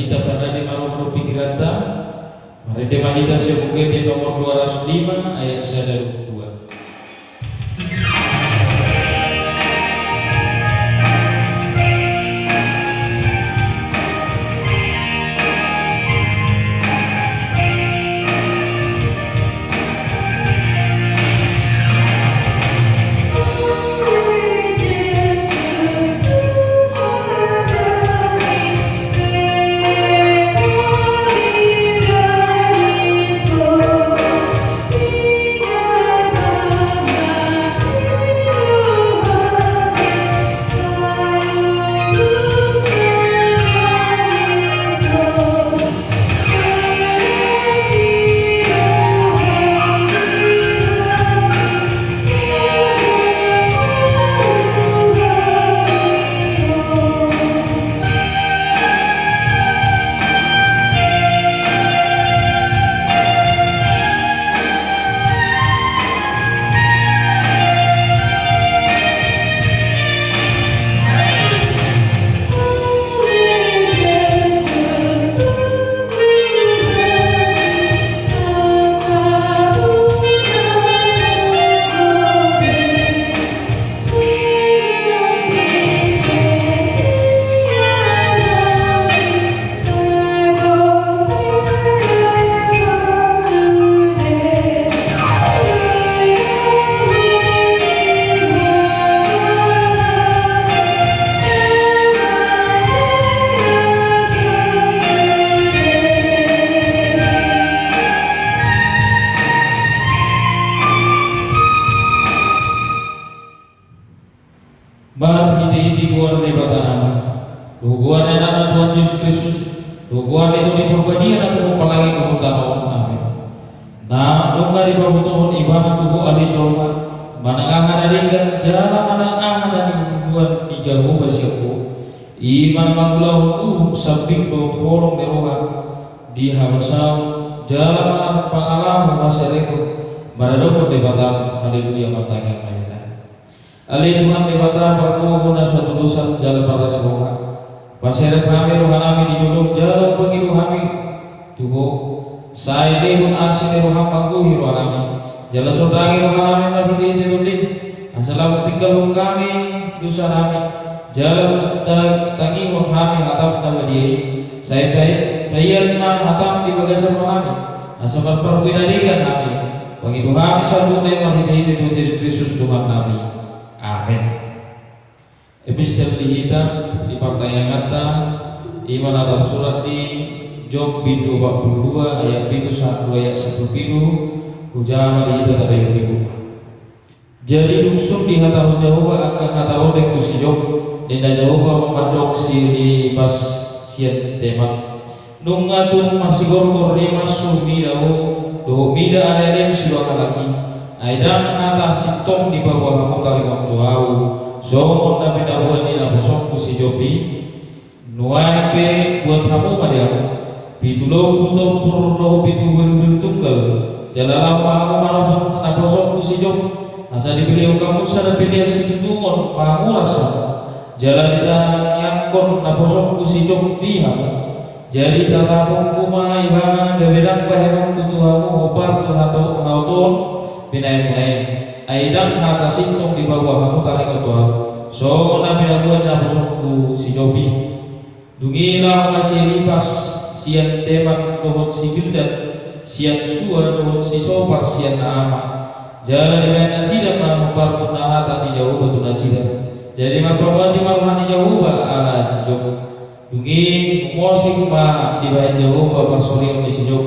mahita pada di maruh pikiran ta. Mari de mahita sebuke di nomor 205 ayat 1 2. Hiti-hiti Tuhan Debatama Tuhan anak Tuhan Yesus Kristus Tuhan itu diperbadian atau apalagi keutamaan amin. Nah nunga di bawah Tuhan ibadah tubuh ahli trauma manangahan adingkan jalan manangahan dan Tuhan di jauh basiaku iman mangulau samping bawah horong deroha di habasau jalan pangalam masyarakat Maradona Debatama haleluya matanya Ali Tuhan debata berkuah guna suatu dosa jalan para semoga pasir kami rohanami di jodoh jalan bagi rohami tuho saya pun asli roham pangguhi rohanami jalan sodangi rohanami madhiti tetundin asal tinggal kami dosa kami jalan tangi rohami hatam nama dia saya bayan ma hatam di bagasan rohami asal perbuinadikan kami bagi rohami satu tema madhiti tetundin Yesus Kristus Tuhan kami. Amin. Epistel kita di partai yang kata iman atas surat di Job bidu 42 ayat bidu 1 ayat 1 bidu hujama di kita tak tibu. Jadi dusuk di hata Jawa akan hata odek tu si Job dan Jawa memadok si di pas siat temat nungatun masih gorgor di masuk midau doh mida ada dem silakan lagi. Aidan hata sitom di bawah mutari waktu au somon nabi dawa ni na bosong si Jobi nuai pe buat kamu madiamu pitulo buto purro pitu beru tunggal jalala pahamu manapun na bosong si Job asa dipilih kamu sada pilih si tungon pahamu rasa jalan tidak nyangkon na bosong si Job bihamu jadi tatapong kuma ibana gabelan baheron kutuhamu opar tuhato hauton pinay-pinay aidan hata sintong di bawah kamu tarik otohan so nabi nabuan na pusokku si Jobi dungila masih lipas sian teman dohot si Bildat sian sua dohot si Sopar sian ama jalan di mana sidang mempartu na hata di jauh batu nasida jadi maprawati maruhan di jauh ala si Job dungi musik ma di bawah jauh bersorion di si Job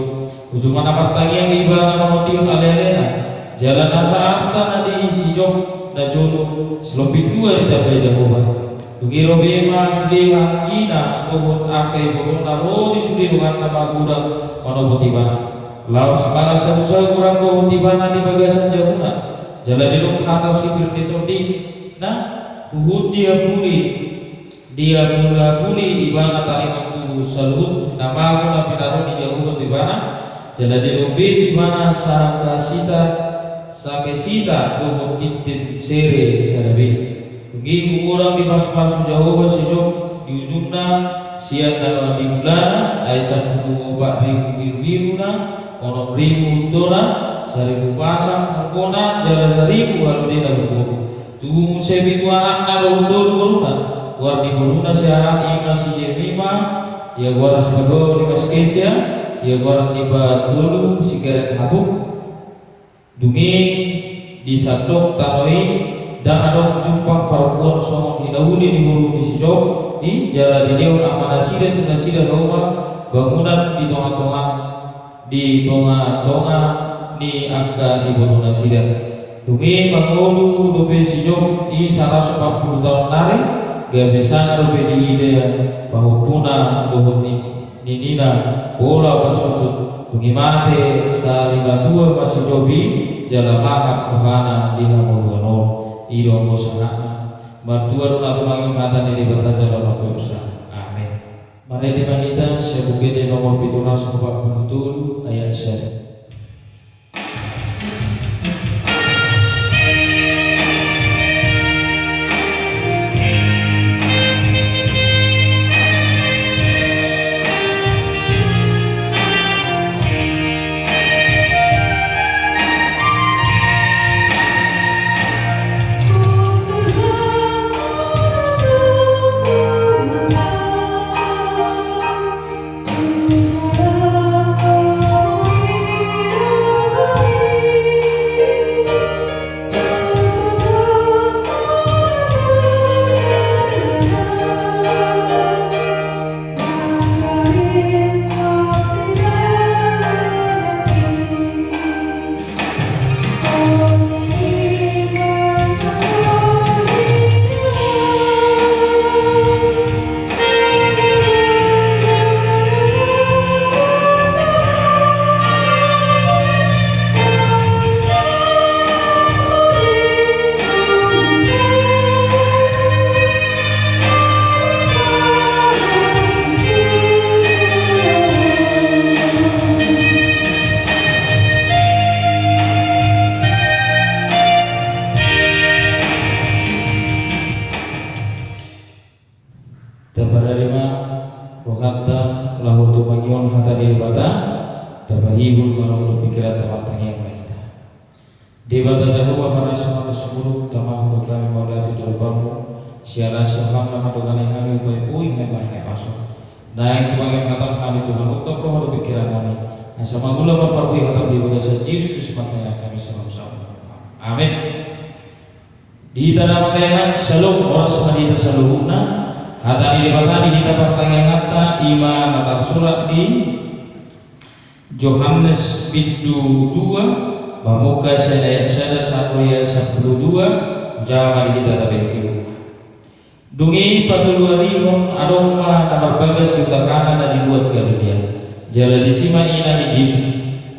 ujung mana martangi yang di bawah namodion ale-alena jalan asa arta di si Job na jono selopit dua di tabai Jehovah dugi robe ma sudi hangina dobot akai botol na rodi sudi dengan nama gudang manobot ibana laos mana sabusa kurang dobot ibana di bagasan jahuna jalan di luk hata sipir ditodi na uhud dia mula puli ibana tarik waktu salut nama aku na pinaro di Jehovah ibana jalan di robe ibana saka sita dobot titit sere sarabi. Begitu orang di pas-pas Jehovah si Job di ujungnya sian na di bulana ay 10 ribu biru-biruna ono ribu dona 1000 pasang kona jala 1000 halu dina buku tu sebitu anak na rodo boruna war di boruna siaran ima si jemima ya war sebago di maskesia ya war di batulu si keren habuk dungi di satok tanoi dan ada jumpa perempuan somong hinahuni di bulu di sijok di jalan di dewan amanah sida rumah bangunan di tengah-tengah ni angka ibu tengah sida dungi mangolu dobe sijok di 140 tahun nari gak bisa dobe di ide bahwa puna dohoti ninina bola bersudut dungi mate salibatua masih jobi jala maha kuhana di hamurwano Iro mosana martua runa tumangi mata di bata jalan bersa. Amin. Mari dimahita sebukit nomor 17 betul ayat 1. Tabahibul marahul pikiran tamatang yang mahita Debata Jahuwa para semua tersebut Tamahu kami maulati dolbamu Siara soham nama dogane kami Upai pui hebat masuk Naik tuangan hatam kami Tuhan Ukap roh pikiran kami Asama gula memperpui hatam di bagasa Yesus matanya kami sama-sama. Amin. Di tanah makanan salum oras madita saluhuna Hatani debatani kita pertanyaan kata iman atas surat di Yohanes pintu 2 Bamuka ayat 1 ayat 12 Jamal kita tabekiru Dungi patuluarihon adoma namar bagas yutakana na dibuat kemudian jala disima ina di Yesus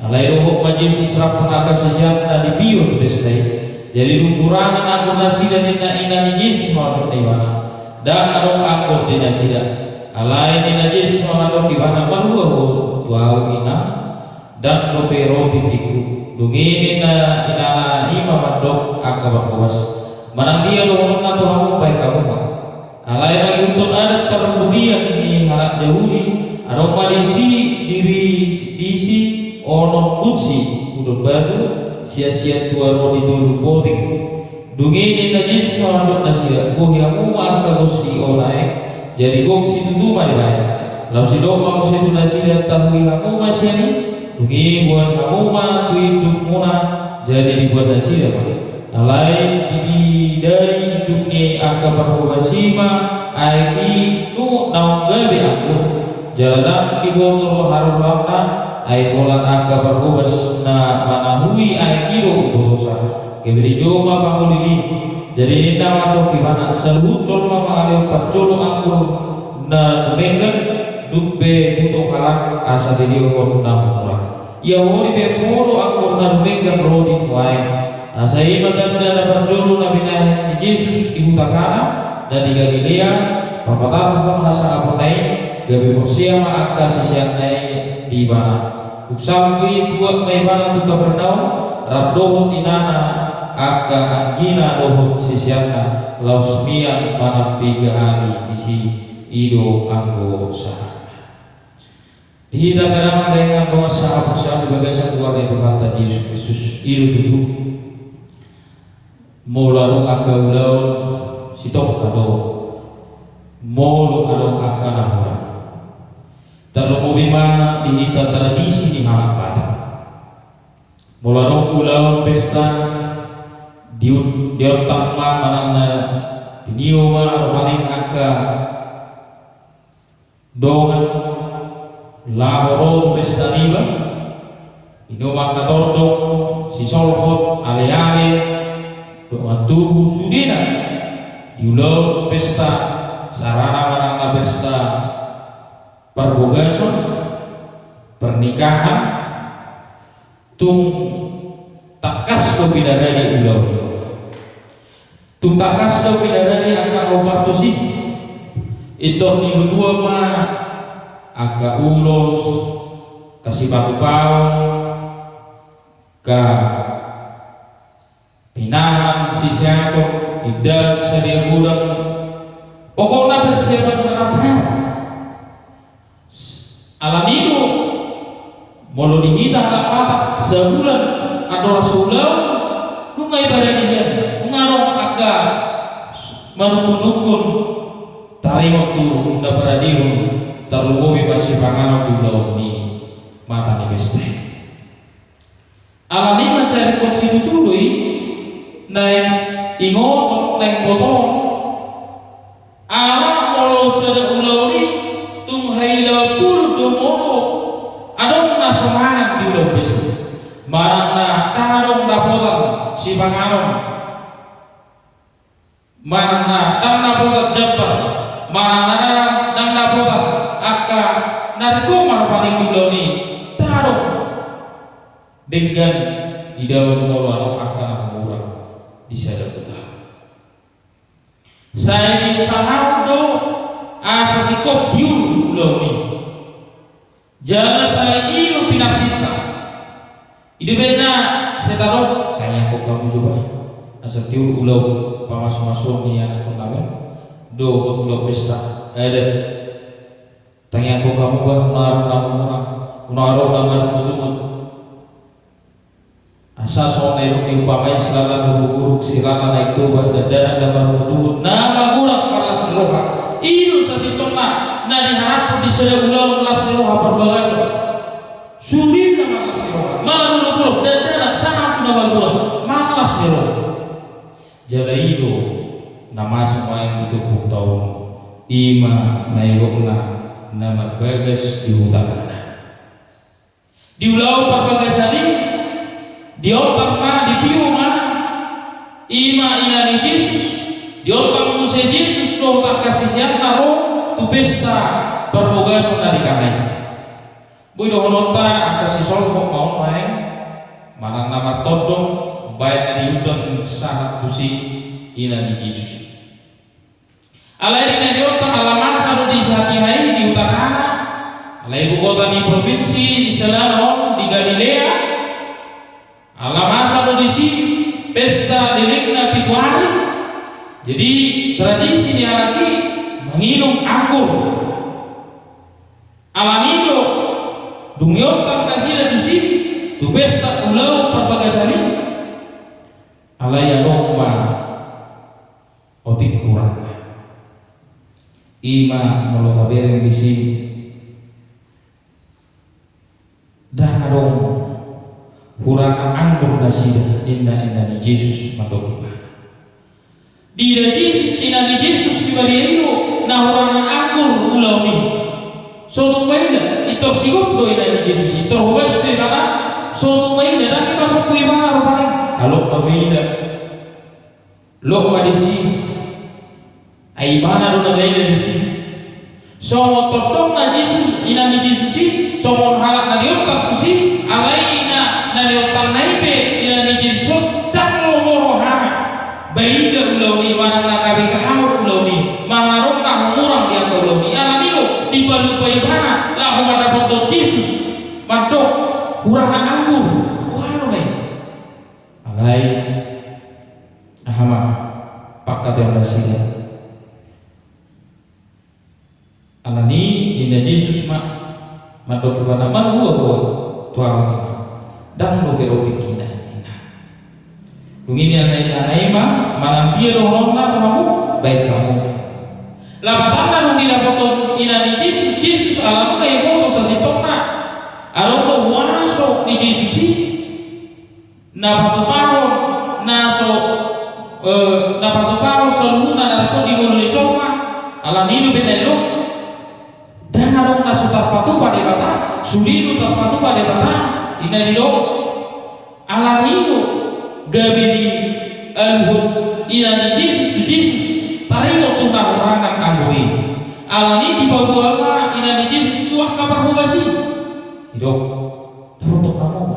alai rohok ma Yesus rapun akas sesyat na dibiyo tubestai jadi lukurangan aku nasida ina di Yesus maupun dimana dan adong aku di nasida alai ina Yesus maupun dimana maluah tuau ina dan lope roti tiku dungini na inana ima madok akabat kuas manang dia lohonon na tuhamu baik kamu alai bagi untuk adat perbudian di halat Yahudi adong madisi disi onon kutsi udut batu sia-sia tua roti dulu potik dungini na Yesus maupun nasira kuhiamu angka gusi olai jadi gongsi tutu mali baik lau si doma musi tu nasira tahui hamu masyani Dugi buat hamuma tu hidup muna jadi dibuat nasir alai dari hidupnya akabar wasima aiki nu naung gabe aku jalan di botol harum lapna ai kolan akabar was na manahui aiki ro dosa kebeli joma pamulini jadi nama do kibana sebut colma mangaleu parcolo aku na dumengan dupe butuh halak asa dia ko na ya hori be poro akor na dumengan rodi kuai asai matan dana parjolo na binai Yesus ibutakana dan di Galilea papatahon hasa aponai gabe porsiama akka sisianai di bana uksambi tuak mai bana tu Kapernaum rabdohot inana akka angina dohot sisianna lausmia mana 3 hari di si ido anggo sahana. Dihita kadang dengan doa sahabat bagasan keluarga itu kata Yesus Kristus itu mularu akaulau sitok kado mulu alo akanahura tarumu bima dihita tradisi di halapat mularu ulau pesta diotak ma manangna piniuma paling aka dongan lahoro pesta riba inuma katordong si solhot ale-ale doa tubuh sudina diulau pesta sarana manangna pesta perbogason pernikahan tung takas do bidadari ulau tung takas do bidadari akan opartusi itu ni dua ma aka ulos kasih batu pau ka pinahan si siato idak sedia budak pokoknya persiapan benar-benar alanino molo dihita anak patak sebulan ada rasulau nungai baranian nungarong aga manukun-nukun tari waktu nda beradiru terluwi masih panganok di ulau ni mata ni beste alani mencari konsidu tului naik ingot naik botol ala molo sada ulau ni tung haila pur do molo adong na semangat di ulau beste marang na tarong dapotan si panganok marang na tang dapotan jabar marang na nang dapotan aka nariko paling dulu ni taruh dengan di dalam molo akan murah di sana pula. Saya di usaha do asa sikop diul dulu ni. Jangan saya ini pinasita. Ide benda saya taruh tanya kok kamu coba. Asa tiul ulau pamas-masuk ni anak pengamen. Do ulau pesta ada. Tanya aku kamu bah naruh nama mutumut asa soal naik diupamai silala buruk silala naik tu dana nama mutumut nama gurang para seloha itu sasitona nari harap di seluruh la seloha perbagasan suri nama seloha malu lu dana sangat nama gurang malas seloha jalaido nama semua yang ditumpuk tahun ima nairokna nama bagas di utara di ulau parbagasani di otak ma di piuma ima inani Yesus di otak Musa Yesus do otak kasih siap naro tu pesta perbogasan dari kanai boy do honota kasih solvo mau main manang nama todong baik dari udang sangat kusi inani Yesus alai di otak alaman saru di Satihai di Utakana alai ibu kota di provinsi di Selano di Galilea alaman saru di sini pesta dilikna pitu hari jadi tradisi dia lagi menginum anggur alamido dungyotak nasila di sini tu pesta ulau perbagasani alai aroma otik kurang ima molotabereng di sini darong hurangan anggur nasida inna ni Yesus madogma dida Yesus inna ni Yesus si Mariano na hurangan anggur ulau ni soto maina ito sigop do inna ni Yesus ito huweste kana soto maina nang masuk ku ibang paling alok maina lok madisi ay mana do na di sini so todong na Jesus ina ni Jesus si so mon halak na diotak si alaina na diotak naibe ina ni Jesus tak lo moroha baida ulau ni mana na kabe kahau ulau ni mana rom na murah dia ulau ni alamino di balu baibana la humada bonto Jesus madok urahan anggur wano mai alai ahama pakat yang rasida alani ina Jesus madoki wana man buah tuang dang lo roti kina ina dungini anai manambia rohona kamu baik kamu lapatana nung dilapoton ina ni Jesus alamu kaya moto sa sitona along lo waso ni Jesus na patupahon na patupahon sa luna na ko di mo ni Joma alani lo benelo dan along na sutar patu pada bata sulino tar patu pada bata ina dilo alani lo gabini alhud ina ni Jesus taringo tunah orangan amburi alani di bawah ina ni Jesus tuah kabar hubasi hidup untuk kamu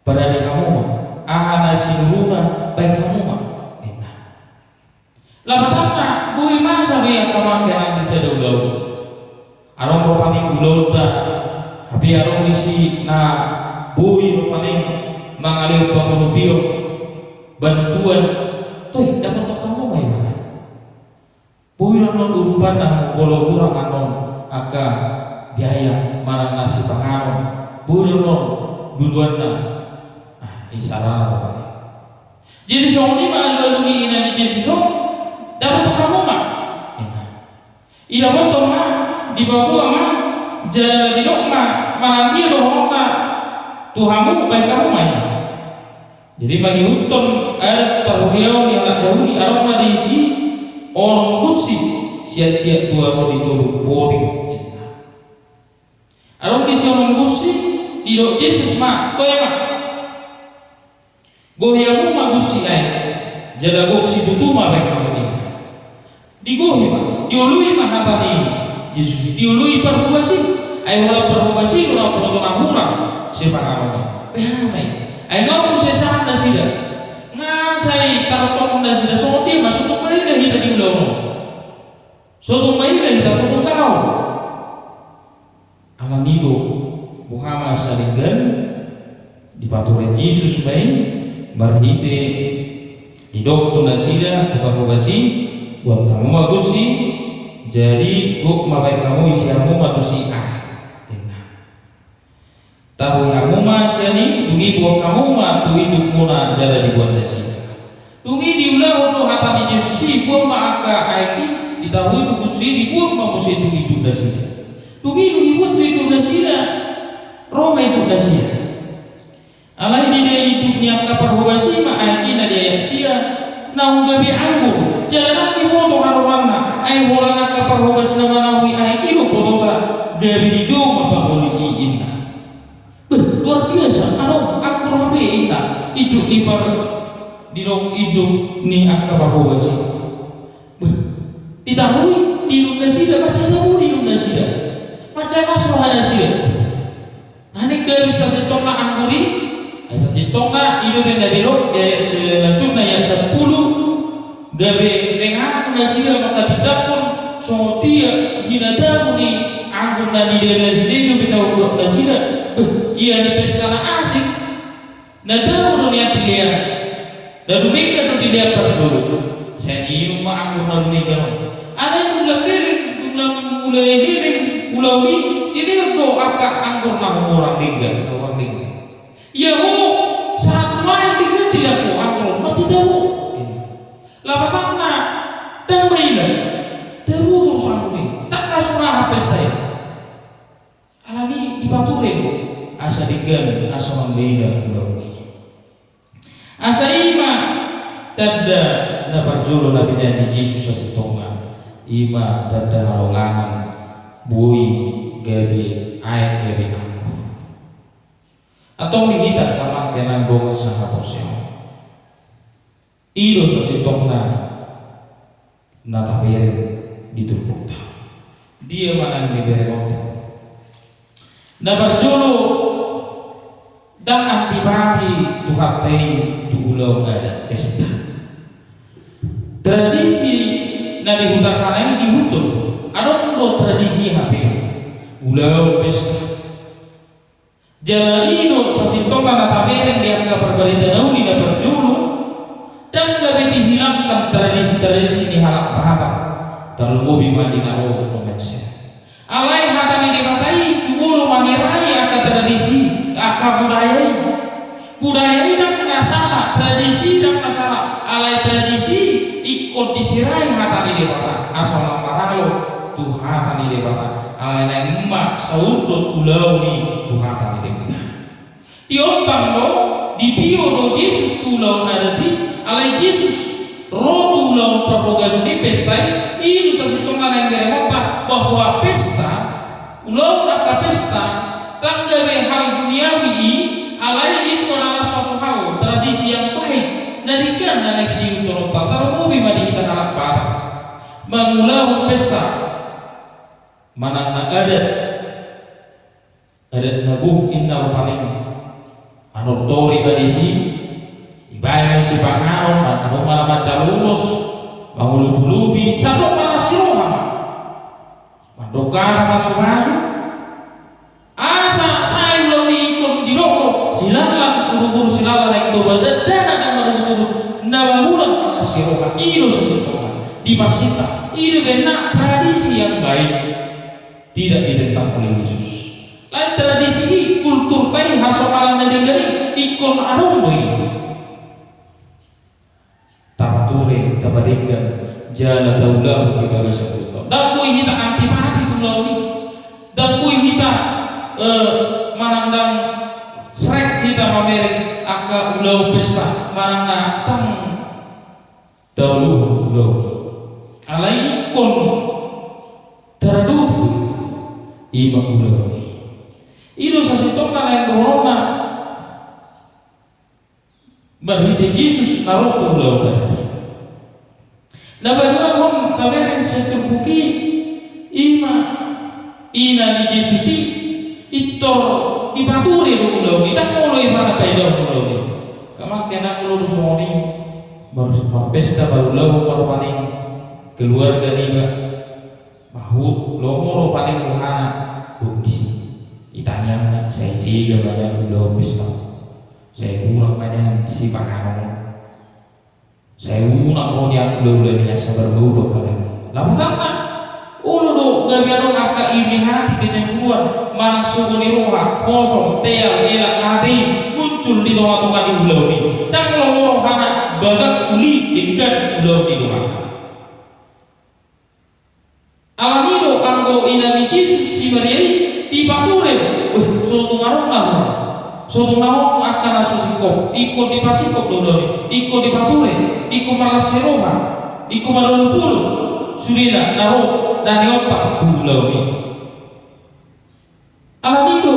pada di kamu ahana sinuruna baik kamu enak lapatana bui masa biar kamu kenang di sedulau arong ropani ulota tapi arong disi na bui ropani mangalih pangurupio bantuan tuh dapat untuk kamu mana bui non urupan dah bolo kurang anon aka biaya marang nasi pangaron bui non duluan dah isalah apa jadi soalnya mah aluni ina di Jesus dapat kamu mah ina motor mah di bawah mah jalan di dok mah malangki roh mah Tuhanmu baik kamu mah jadi bagi hutan ada perhubungan yang tak jauh di aroma diisi orang kursi sia-sia tua mau ditolong boting aroma diisi orang kursi di dok Jesus mah toh mah gohiamu mah gusi ay jada goksi butuh mah baik kamu ini digohi mah diului mah hatani Jesus diului perhubasi ay wala perhubasi wala potong amurang siapa kamu behana ay ngau sesat nasida ngasai tarutok nasida soti masuk main dah kita diulang soto main dah kita soto kau alanido Muhammad salingan dipaturai Jesus main barhite hidok tu nasida tukakubasi buat kamu bagusi jadi guk mabai kamu isiamu matusi tahu kamu masyani dungi buat kamu matu hidup muna jada dibuat nasida dungi diulah untuk hata di Yesus buat maka aiki ditahu itu kusi dibuat mamusi itu hidup nasida dungi buat hidup nasida Roma itu nasida alai di dia hidupnya kapal hubasi ma'aki na dia yang sia na unggabi anggur jalan di moto harumanna ay wala na kapal hubasi na manawi ay kilo potosa gabi di joma panguli iina luar biasa ano anggur habi iina hidup ni par dirok hidup ni kapal hubasi ditahui di Indonesia macam tahu di Indonesia macam asal sih ane gabi sa setona angguri asa sitongna ido benda dilo gaya selanjutnya yang 10 gabe mengaku nasida maka tidak pun so dia hinadamu ni anggun na di dalam sini benda ulok nasida iya ni peskala asik nadamu ni atilian dan dumika tu dilihat perjulu saya di rumah anggun na dumika ada yang mulai hiling ulawi dilihat do akak anggun na orang tinggal ya mau saat lain dengan tidak mau anggur masih tahu lapatana damai lah tahu terus anggur tak kasurah hati saya alani dipaturin asa digan asa membeda asa ima tada na parjulo nabi dan di Jesus asitonga ima tada halongangan bui gabi ayat gabi atau kita kama kenang donga sangat porsian ido sasitokna natapere ditupukta dia mana diberi waktu na barjolo dan antibati tuhatai tuulau ada pesta tradisi na dihutakanai dihutul ada lo tradisi HP ulau pesta jalino sasitoma natabereng diangka perbalita nauli na berjulu dan gak dihilangkan tradisi-tradisi ni halak bahata terlalu bima dinaro momensi di bata alai emak saudot ulau ni Tuhan tadi kita di otak lo di bio do Yesus tulau nadati alai Yesus roh tulau propogas di pesta ini sasitong yang beremota bahwa pesta ulau nak pesta tanggapi hal duniawi alai itu adalah suatu hal tradisi yang baik nadikan dan siu torota taruh madi kita halak pada mengulau pesta manang adat nabuk innal paling anur tori badisi ibadah si pangaron anu malah maca lulus bangulu-bulubi satu malah siroha mandokan masuk-masuk asa saya lo ikut di roko silalan uru-uru silalan yang itu badan nawahulan asiroka ini sesungguhnya di masjid ini benar tradisi yang baik tidak ditentang oleh Yesus. Lain tradisi ini kultur tai hasokalan negeri ikon aromboy tabature tabarikan jala daulah di bagasa kultur dan kui kita antipati tulau ini dan kui kita manandang srek kita mamering aka ulau pesta manang tang dahulu ulau alai ikon teradut ima ulau ilo sasitong na yang corona berhiti Yesus naruto ulau berarti nabagwa hom taberin setubuki ima ina di Yesusi itor dipaturi ulau ni dah mulai mana kaidah ulau ni kama kena ulau soni baru pesta baru ulau baru paling keluarga ni mahut lomoro paling luhana di sini itanya nak saya sih banyak ulau pesta saya kurang banyak si pangaron saya unak mau dia ulau ni sabar ulau kalian lalu apa ulo do gabiano aka ini hati kejengkuan manak suguni roha kosong teal elak hati muncul di tengah-tengah di ulau ni dan kalau rohana bagak uli dengan ulau ni doang alanino anggo inami Yesus si Maria di pature suatu ngarong lah suatu ngarong akan asusikop ikut di pasikop ulau ni ikut di pature ikut malas roha ikut malulu sulina naro dan otak pulau ni alanino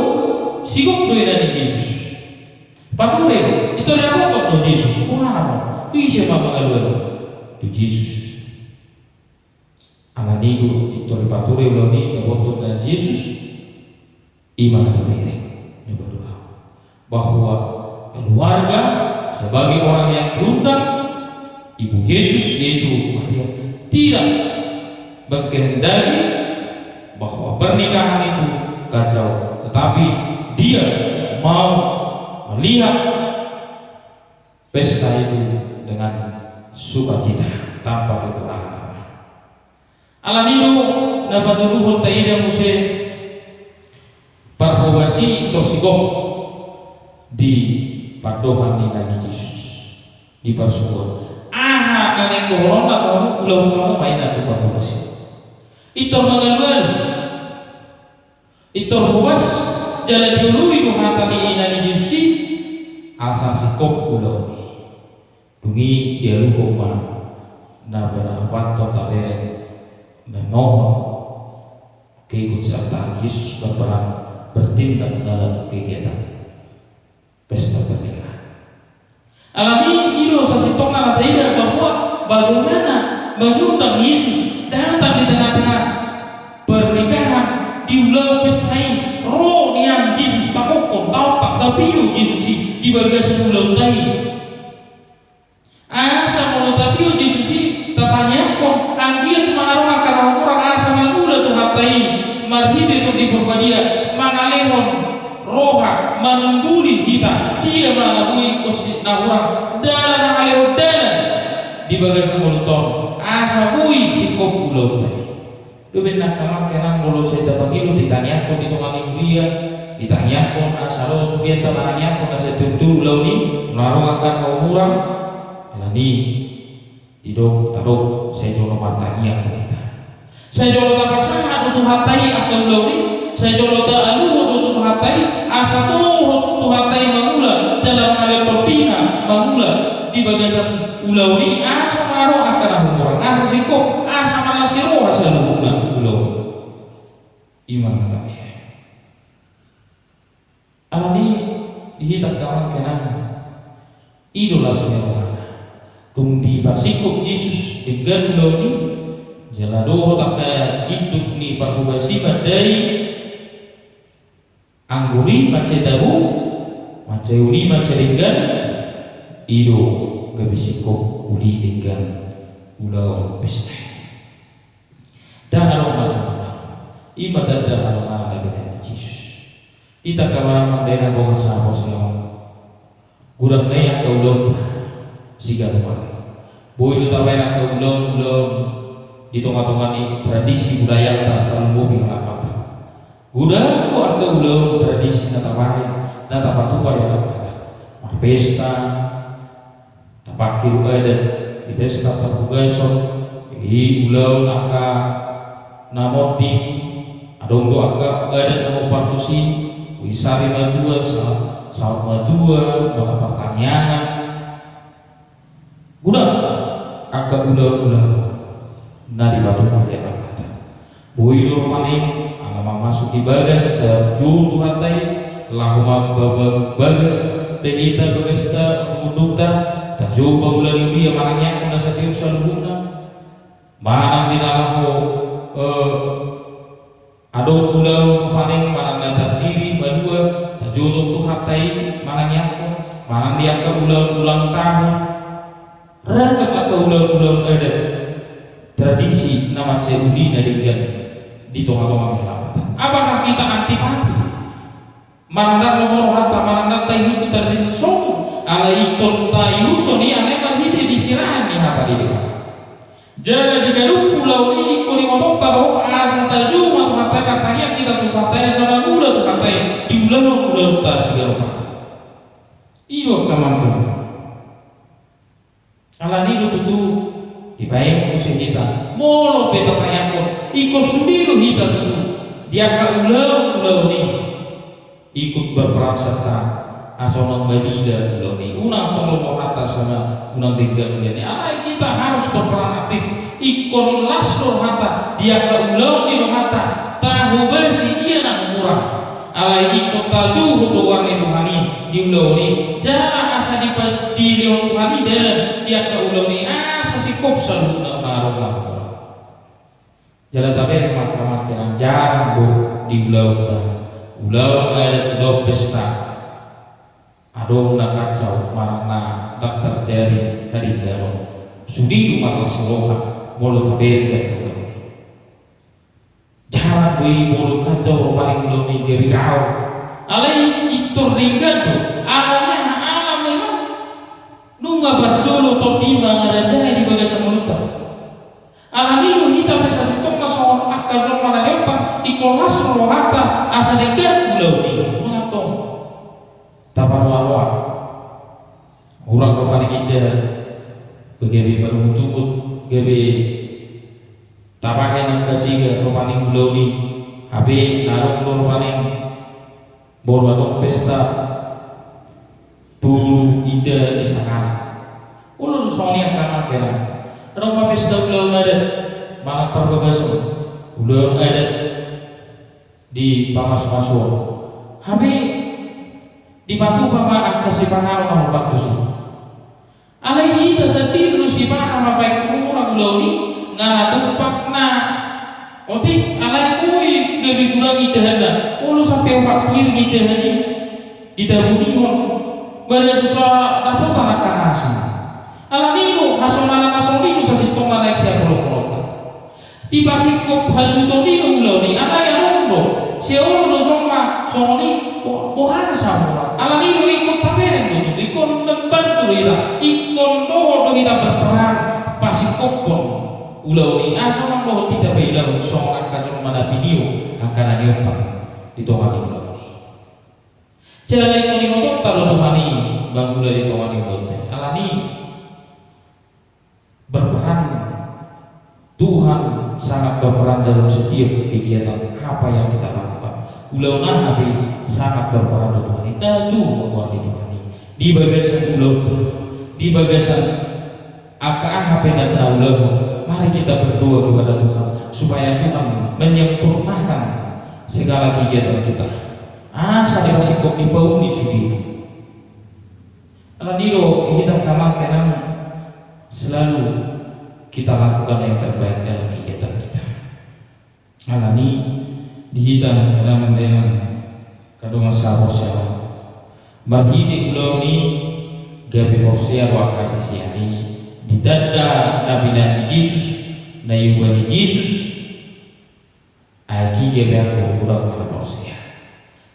sigok do dari Yesus pature itu ada otak do Yesus wah bisa mengaluan do Yesus alanino itu pature ulau ni otak dari Yesus iman terpilih bahwa keluarga sebagai orang yang berundang ibu Yesus yaitu Maria tidak berkehendaki bahwa pernikahan itu kacau, tetapi dia mau melihat pesta itu dengan sukacita tanpa kekurangan. Alanino dapat dulu taida muse parhobasi torsigok di padohan ni Nabi Yesus di persubuan. Aha kaneng corona atau ulau kamu main atau parhobasi. Itor magaluan itor hubas jalan diului nuhatani inani Yesusi asa sikop ulau dungi dia lupa na berabat total bereng memohon keikut serta Yesus berperan bertindak dalam kegiatan pesta pernikahan. Alami ilo sasitongna nataida bahwa bagaimana mengundang Yesus datang di tengah-tengah pernikahan di ulang pesta ini roh yang Yesus pakokon tau tak tapiu Yesus di bagian ulang tadi asa mulut tapiu Yesus tatanya kon angkian mengarung akan orang asa mengula tuh hatai marhide itu di berbadia mangalehon roha menungguli kita dia menabui kosi orang dalam mangalehon dalam di bagian mulut asa bui sikop ulau tadi lu benar kamak kenang bolo saya dapat ditanya kon di tengah dia ditanya kon asa lo tu dia tananya kon asa tutur ulau ni melarung akan kau murang alani didok tarok saya coba martanya kita Saya jolota pasangan untuk hatai akal ulawi, saya jolota aluh untuk hatai asatu hatai mangula dalam hal topina mangula di bagasan ulawi asa maro akan orang asa siko asa manasiro asa luna ulawi iman tabi. Alani dihitak kawan kenang idola sewa tung di pasikop Yesus dengan ulawi jalado takka hidup ni parhubasi badai angguri macetabu maceuni maceringan ido gabisiko uli dengan ulau pesta dah aroma ibadah dah aroma dengan Yesus ita kawan mandena bawa sahos yang gurang naya kaulau siga rumah boy lu tabai nak kaulau di tengah-tengah ini tradisi budaya tak terlalu biar gudang ku agak ulang tradisi nata baik nata patuh ya pesta tapakir ada di pesta terbugaison di ulang aka namodi adong do aka ada namo partusi wisari madua saat madua malah pertanyaan gudang agak ulang nadi batu pada apa boido paling alamang masuk di bagas dan jauh hatai lahuma bagas dehita bagas ta mudukta tajuh bagulan ini manangnya kuna setiap salubuna manang dinalahu ado pulau paling manang nata diri badua tajuh tu hatai manangnya manang dia ke ulang tahun ragam ke ulang ada tradisi nama Cehudi nadigan di tengah-tengah helamat. Apakah kita antipati? Manandar nomor harta manandar tayu tradisi soku ala ikon tayu to ni ane malhide disirahan ni harta di depan. Jangan digaduh pulau ini ikon imotok taruh asa taju atau harta katanya kita tuh katanya sama gula tuh katanya diulang tak segala. Iyo kaman. Ala ni tutu dibayang musim kita molo beta payakon ikut sumiru hita tutu dia ka ulau ni ikut berperan serta asal badida ulau ni unang tolong mohata sama unang tiga ni alai kita harus berperan aktif ikon lasro hata dia ka ulau ni mohata tahu besi dia nak murah alai ikut tajuh doang itu hani di ulau ni jangan asa di leon hani dan dia ka ulau ni sikop selalu nak jalan tabe maka jarang bu di ulau ada ulau pesta adong nak kacau mana tak terjadi hari garon sudi rumah seloha mulu tabe lihat ulau jarang bu mulu kacau paling ulau ni gabi kau alai itu ringan tu alanya alam memang nunga berjolo top lima ada jaya di bagian mulut. Alani lu hita pesa sitok masuk akazon mana depan ikolas rohata asalikan ulau ni ngato. Taparwa orang depan kita begawi baru tunggut gawe tapahen kasih ke paling ulau ni habe narong lor paling borwadong pesta bulu ida di sana. Ulur soalnya karena kena. Kenapa pesta ulang ada mana perbagasan ulang ada di pamas-masuk. Habis di batu pama kasih pangaruh nama batu su. Alai kita setiru si panah apa yang kurang ulang ni ngana tumpakna. Otik alai kui gabi kurang idahana. Ulu sampai empat pir idahani idahuni banyak dosa dapat anak kanasi. Alaniru hasonana nasoni dosa sitong naik siapa lo di pasikop hasutoniru uloni ada yang rondo siapa lo zoma soni pohana sama. Alaniru ikut tabereng itu ikut membantu kita ikut doa kita berperan pasikop pun uloni asal doa tidak beda soal kacau mana video akan ada otak di tohani uloni. Jalan ini untuk taruh tohani bangun dari tohani uloni. Alani berperan Tuhan sangat berperan dalam setiap kegiatan apa yang kita lakukan. Ulau nahabi sangat berperan dalam Tuhan. Kita juga di Tuhan. Di bagasan ulau, di bagasan apa yang kita ulau, mari kita berdoa kepada Tuhan supaya Tuhan menyempurnakan segala kegiatan kita. Asa dikasih kok di bau di sini. Karena dilo kita kamakan selalu kita lakukan yang terbaik dalam kegiatan kita. Karena ini dihitam dalam dengan kadungan sahabat marhidi ulau ni gabi porsia wa kasih siari didada nabi Yesus na yuwani Yesus aki gabi aku urang pada porsia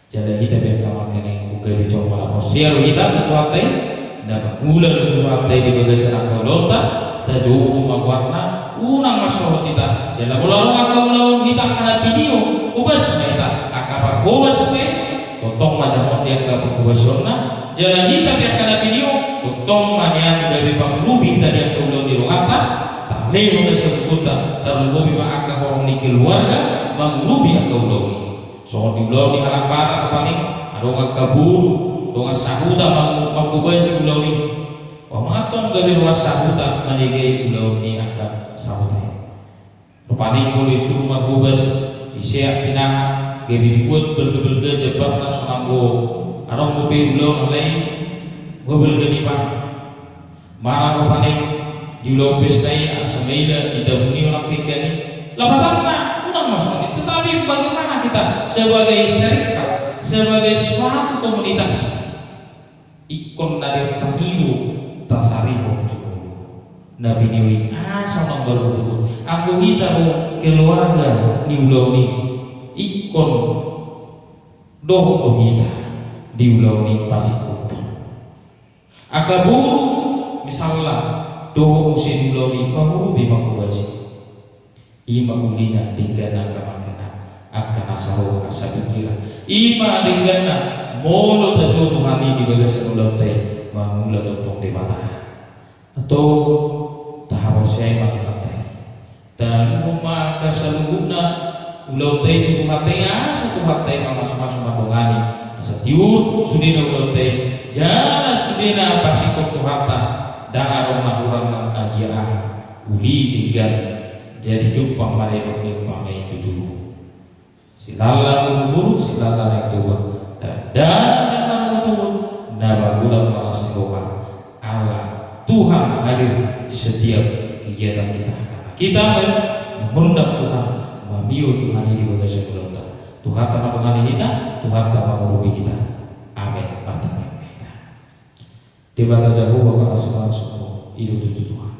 jadi kita berkawan kene gabi coba porsia lo kita tuatai na bahula lo tuatai di bagasan akolota tajuhu magwarna unang masoh kita jadi ulau ulau kita kana video ubas kita akapak ubas totong macam dia ke perkuasona jalan kita biar kada video totong manian dari panglubi tadi yang keulun di rongata tak lewat sebuta terlubi mak akak orang ni keluarga manglubi akak ulun ni so di ulun di halang patah paling ada orang kabur orang sahuta mangkubai si ulun ni orang atong gabi orang sahuta manigai ulun ni akak sahuta paling boleh suruh mangkubas isiak pinang gabi dibuat belde-belde jebat na sonambo arong mobil ulo nalai mobil gani pak mana ko paling di ulo pestai asamaila didahuni orang kekani lapatan na unang masalah tetapi bagaimana kita sebagai syarikat sebagai suatu komunitas ikon dari tanilu tasariho nabi niwi asa nomor betul aku hitaro keluarga ni ulo ni ikon doh ohita di ulau ni pasikup akaburu misalnya doh usin ulau ni panguru bima kubasi ima ulina dinggana kamakana akan asaru asabukira ima dinggana molo tajo tuhani di bagasan ulau tay mangula totong di mata atau tahap saya maka dan umma kasaluguna ulau teh itu hatenya satu hatenya masuk-masuk mandongani asa tiur sudina ulau teh jala sudina pasikok tu hata dan arong nahurang nang agiah uli tinggal jadi jumpa maledok ni pamai itu dulu silalang guru silalang yang tua dan turun nama bulan mahasiswa Allah Tuhan hadir di setiap kegiatan kita mengundang Tuhan mamiu Tuhan ini bagi sekelota Tuhan tak mengani kita Tuhan tak mengurubi kita amin bertanya kita di bata jauh bapak asuhan semua itu Tuhan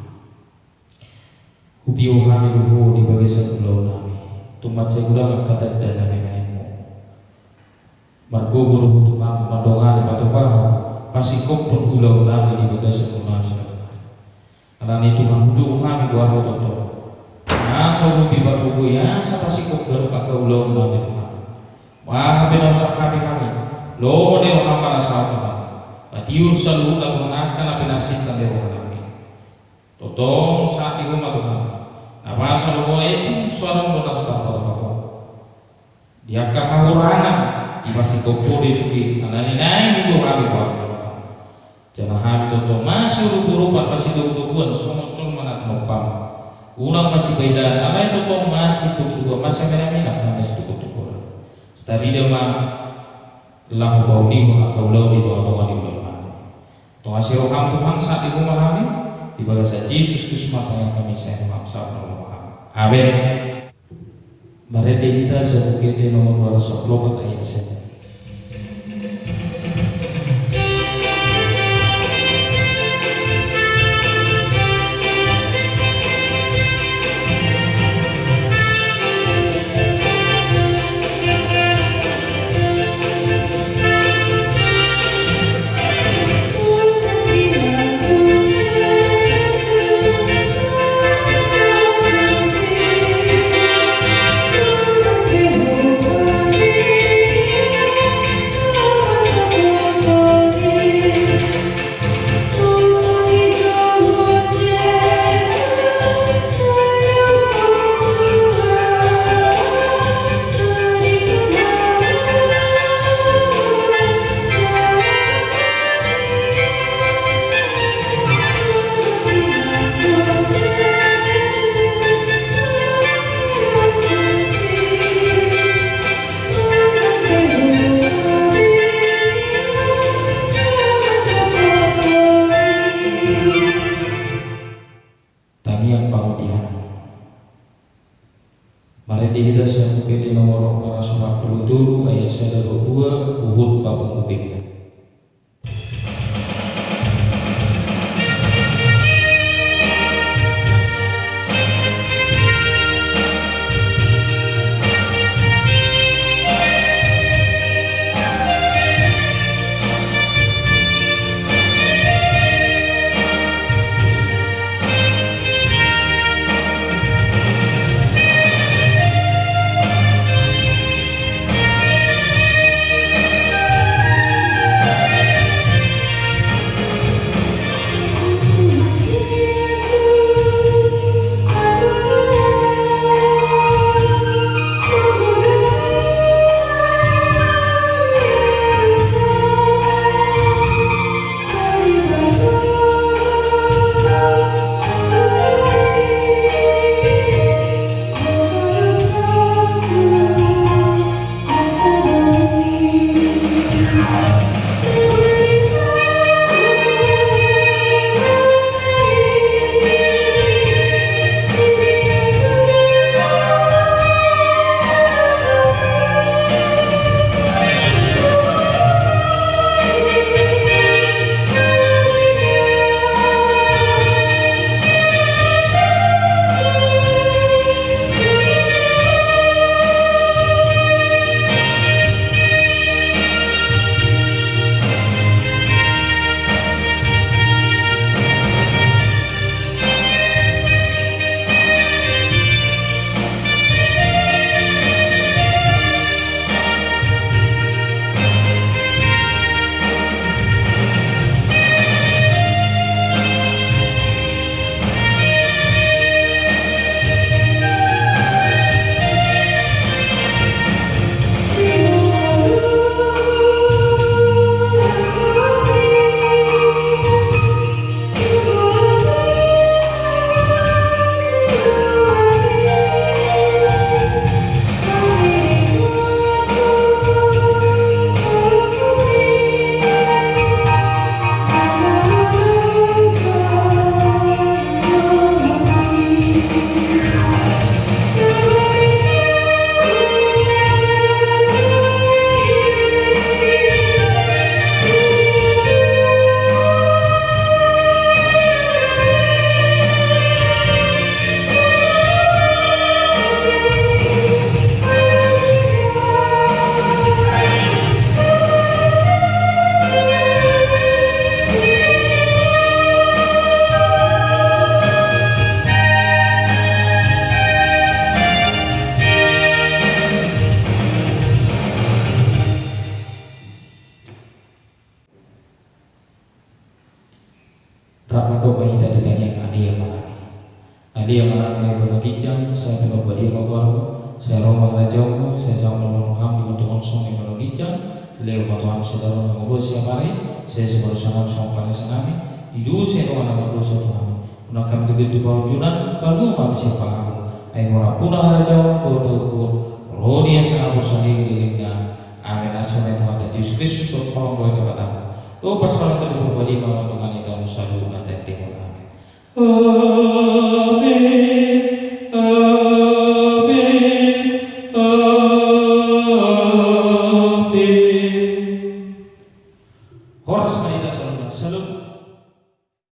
hubiu kami luhu di bagi sekelota tumat segera kata dan nemu margo guru Tuhan mandongan batu paha pasti kok berulau nami di bagi sekelota karena Tuhan hudu kami gua rotot asa ubi barugo ya sa pasikok garu ka ulo namin Tuhan wah pinausak kami lo ne orang para sahabat patiur sa luhut at mengakan na pinasitan de roh namin totong sa igo Tuhan nabasa lo itu suara mo na sa tapo dia kahahurangan ipasikok po di sugi ananinay nito kami ko jangan kami totong masih rupa-rupa masih duguan somong-somong manatnopam ulang masih beda, apa itu toh masih tuh masih merah-merah kan masih tuh. Setari dia mah lahu baudi akau lau di tuan-tuan di bulan. Tuh hasil ham Tuhan saat itu memahami di bahasa Yesus Kristus mata yang kami sayang maksa memahami. Amin. Mari kita sebagai di nomor 210 ayat 1. dulu ayat 1-2 Uhud babung ubegnya. Rakmako mahita datangnya adia malami bono kijang saya tengok badi mogor saya romah rajamu saya zaman menungam di untuk konsum di bono kijang leo matuam saudara mengobrol siapa hari saya sebaru sangat sompang senami hidup saya dengan nama dosa Tuhan menakam begitu bau junan kalau manusia paham ayo orang punah rajau bertukur roni yang sangat bersanding dirinya amin asal yang Tuhan Yesus Kristus sopong boleh kepadamu oh persoalan itu berbadi kalau Tuhan itu selalu nanti amin.